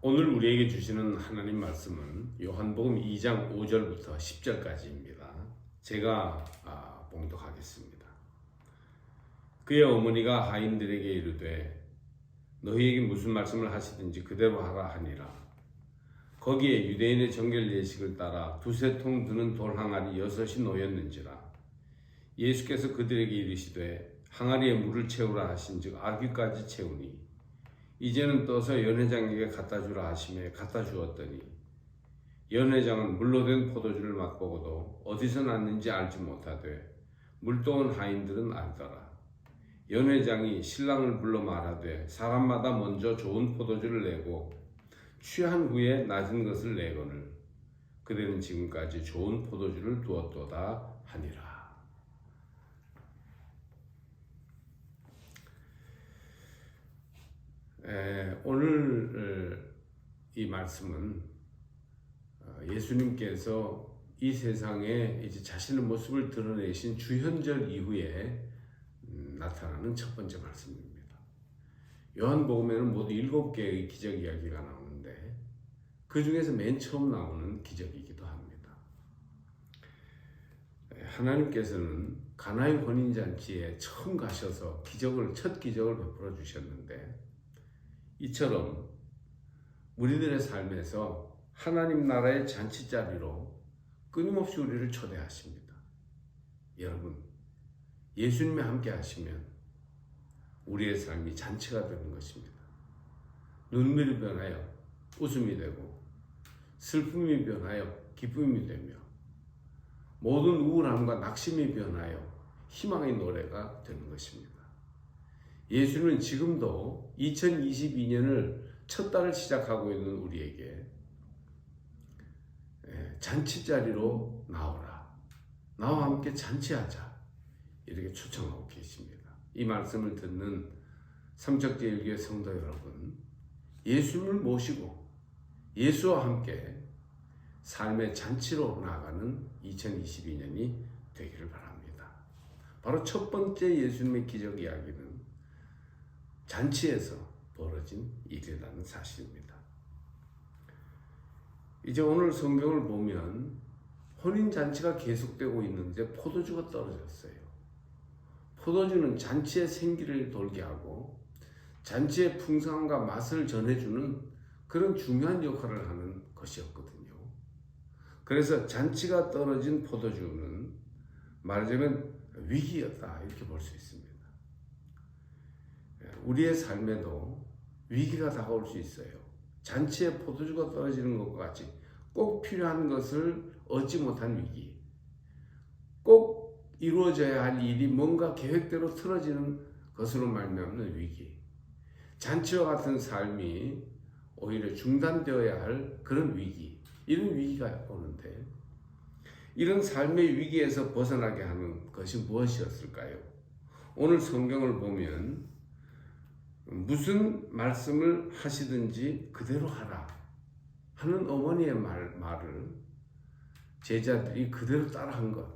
오늘 우리에게 주시는 하나님 말씀은 요한복음 2장 5절부터 10절까지입니다. 제가 봉독하겠습니다. 그의 어머니가 하인들에게 이르되 너희에게 무슨 말씀을 하시든지 그대로 하라 하니라. 거기에 유대인의 정결 예식을 따라 두세 통 드는 돌 항아리 6이 놓였는지라. 예수께서 그들에게 이르시되 항아리에 물을 채우라 하신즉 아귀까지 채우니 이제는 떠서 연회장에게 갖다 주라 하시매 갖다 주었더니 연회장은 물로 된 포도주를 맛보고도 어디서 났는지 알지 못하되 물동원 하인들은 알더라. 연회장이 신랑을 불러 말하되 사람마다 먼저 좋은 포도주를 내고 취한 후에 낮은 것을 내거늘 그들은 지금까지 좋은 포도주를 두었도다 하니라. 오늘 이 말씀은 예수님께서 이 세상에 이제 자신의 모습을 드러내신 주현절 이후에 나타나는 첫 번째 말씀입니다. 요한복음에는 모두 7개의 기적 이야기가 나오는데 그 중에서 맨 처음 나오는 기적이기도 합니다. 하나님께서는 가나의 혼인잔치에 처음 가셔서 첫 기적을 베풀어 주셨는데 이처럼 우리들의 삶에서 하나님 나라의 잔치자리로 끊임없이 우리를 초대하십니다. 여러분, 예수님과 함께 하시면 우리의 삶이 잔치가 되는 것입니다. 눈물이 변하여 웃음이 되고 슬픔이 변하여 기쁨이 되며 모든 우울함과 낙심이 변하여 희망의 노래가 되는 것입니다. 예수는 지금도 2022년을 첫 달을 시작하고 있는 우리에게 잔치자리로 나오라. 나와 함께 잔치하자. 이렇게 초청하고 계십니다. 이 말씀을 듣는 삼척제일교회 성도 여러분, 예수님을 모시고 예수와 함께 삶의 잔치로 나아가는 2022년이 되기를 바랍니다. 바로 첫 번째 예수님의 기적 이야기는 잔치에서 벌어진 일이라는 사실입니다. 이제 오늘 성경을 보면 혼인잔치가 계속되고 있는데 포도주가 떨어졌어요. 포도주는 잔치의 생기를 돌게 하고 잔치의 풍성함과 맛을 전해주는 그런 중요한 역할을 하는 것이었거든요. 그래서 잔치가 떨어진 포도주는 말하자면 위기였다 이렇게 볼 수 있습니다. 우리의 삶에도 위기가 다가올 수 있어요. 잔치에 포도주가 떨어지는 것과 같이 꼭 필요한 것을 얻지 못한 위기, 꼭 이루어져야 할 일이 뭔가 계획대로 틀어지는 것으로 말미암는 위기, 잔치와 같은 삶이 오히려 중단되어야 할 그런 위기, 이런 위기가 오는데 이런 삶의 위기에서 벗어나게 하는 것이 무엇이었을까요? 오늘 성경을 보면 무슨 말씀을 하시든지 그대로 하라 하는 어머니의 말을 제자들이 그대로 따라한 것,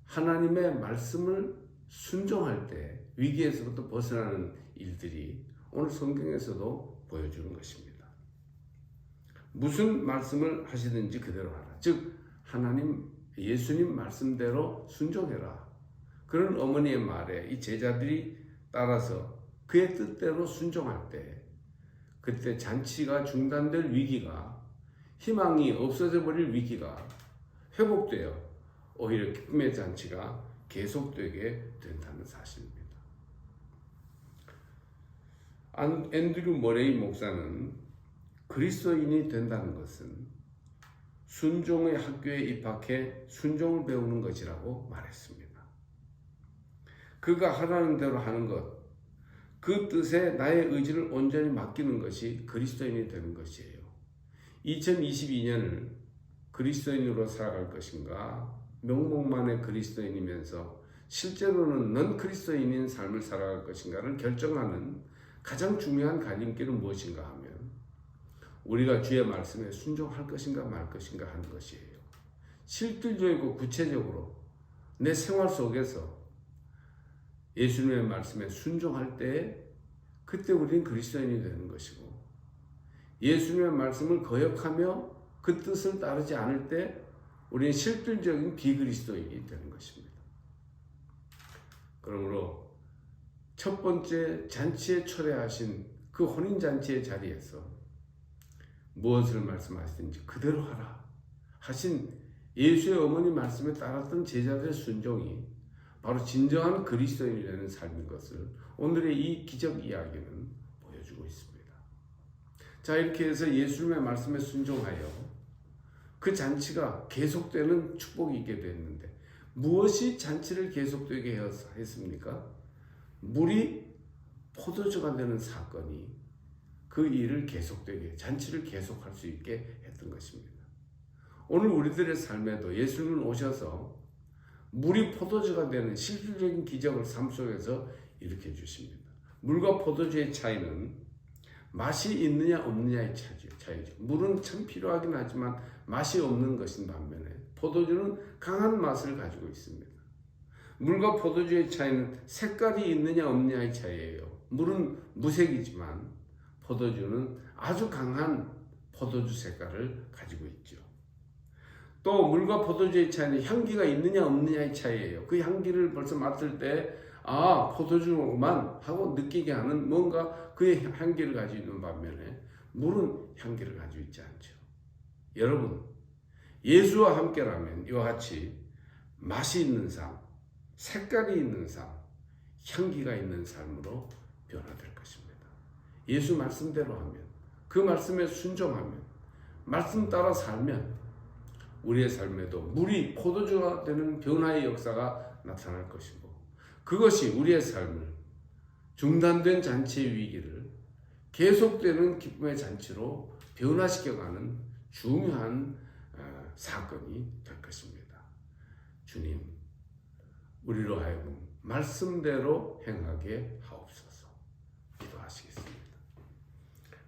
하나님의 말씀을 순종할 때 위기에서부터 벗어나는 일들이 오늘 성경에서도 보여주는 것입니다. 무슨 말씀을 하시든지 그대로 하라. 즉 예수님 말씀대로 순종해라. 그런 어머니의 말에 이 제자들이 따라서 그의 뜻대로 순종할 때 그때 잔치가 중단될 위기가, 희망이 없어져 버릴 위기가 회복되어 오히려 기쁨의 잔치가 계속되게 된다는 사실입니다. 앤드류 머레이 목사는 그리스도인이 된다는 것은 순종의 학교에 입학해 순종을 배우는 것이라고 말했습니다. 그가 하라는 대로 하는 것, 그 뜻에 나의 의지를 온전히 맡기는 것이 그리스도인이 되는 것이에요. 2022년을 그리스도인으로 살아갈 것인가, 명목만의 그리스도인이면서 실제로는 넌 그리스도인인 삶을 살아갈 것인가를 결정하는 가장 중요한 갈림길은 무엇인가 하면 우리가 주의 말씀에 순종할 것인가 말 것인가 하는 것이에요. 실질적이고 구체적으로 내 생활 속에서 예수님의 말씀에 순종할 때 그때 우리는 그리스도인이 되는 것이고, 예수님의 말씀을 거역하며 그 뜻을 따르지 않을 때 우리는 실질적인 비그리스도인이 되는 것입니다. 그러므로 첫 번째 잔치에 초대하신 그 혼인잔치의 자리에서 무엇을 말씀하시든지 그대로 하라 하신 예수의 어머니 말씀에 따랐던 제자들의 순종이 바로 진정한 그리스도인이 되는 삶인 것을 오늘의 이 기적 이야기는 보여주고 있습니다. 자, 이렇게 해서 예수님의 말씀에 순종하여 그 잔치가 계속되는 축복이 있게 됐는데, 무엇이 잔치를 계속되게 했습니까? 물이 포도주가 되는 사건이 그 일을 계속되게, 잔치를 계속할 수 있게 했던 것입니다. 오늘 우리들의 삶에도 예수님은 오셔서 물이 포도주가 되는 실질적인 기적을 삶 속에서 일으켜 주십니다. 물과 포도주의 차이는 맛이 있느냐 없느냐의 차이죠. 물은 참 필요하긴 하지만 맛이 없는 것인 반면에 포도주는 강한 맛을 가지고 있습니다. 물과 포도주의 차이는 색깔이 있느냐 없느냐의 차이예요. 물은 무색이지만 포도주는 아주 강한 포도주 색깔을 가지고 있죠. 또 물과 포도주의 차이는 향기가 있느냐 없느냐의 차이예요. 그 향기를 벌써 맡을 때 포도주만 하고 느끼게 하는 뭔가 그의 향기를 가지고 있는 반면에 물은 향기를 가지고 있지 않죠. 여러분, 예수와 함께라면 이와 같이 맛이 있는 삶, 색깔이 있는 삶, 향기가 있는 삶으로 변화될 것입니다. 예수 말씀대로 하면, 그 말씀에 순종하면, 말씀 따라 살면 우리의 삶에도 물이 포도주가 되는 변화의 역사가 나타날 것이고, 그것이 우리의 삶을 중단된 잔치의 위기를 계속되는 기쁨의 잔치로 변화시켜가는 중요한 사건이 될 것입니다. 주님, 우리로 하여금 말씀대로 행하게 하옵소서. 기도하시겠습니다.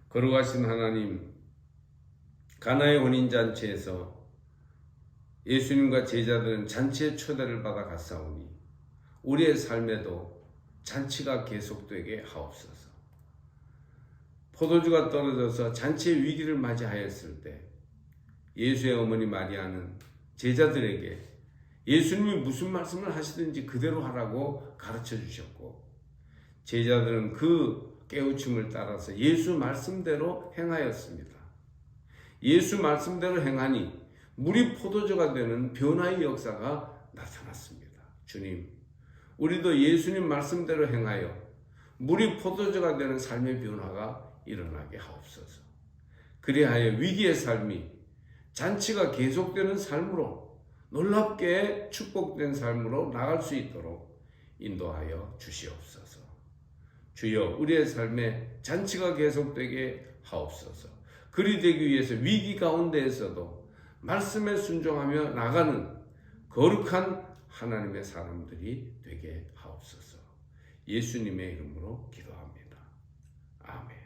거룩하신 하나님, 가나의 혼인잔치에서 예수님과 제자들은 잔치의 초대를 받아 갔사오니 우리의 삶에도 잔치가 계속되게 하옵소서. 포도주가 떨어져서 잔치의 위기를 맞이하였을 때 예수의 어머니 마리아는 제자들에게 예수님이 무슨 말씀을 하시든지 그대로 하라고 가르쳐 주셨고, 제자들은 그 깨우침을 따라서 예수 말씀대로 행하였습니다. 예수 말씀대로 행하니 물이 포도주가 되는 변화의 역사가 나타났습니다. 주님, 우리도 예수님 말씀대로 행하여 물이 포도주가 되는 삶의 변화가 일어나게 하옵소서. 그리하여 위기의 삶이 잔치가 계속되는 삶으로, 놀랍게 축복된 삶으로 나갈 수 있도록 인도하여 주시옵소서. 주여, 우리의 삶에 잔치가 계속되게 하옵소서. 그리 되기 위해서 위기 가운데에서도 말씀에 순종하며 나가는 거룩한 하나님의 사람들이 되게 하옵소서. 예수님의 이름으로 기도합니다. 아멘.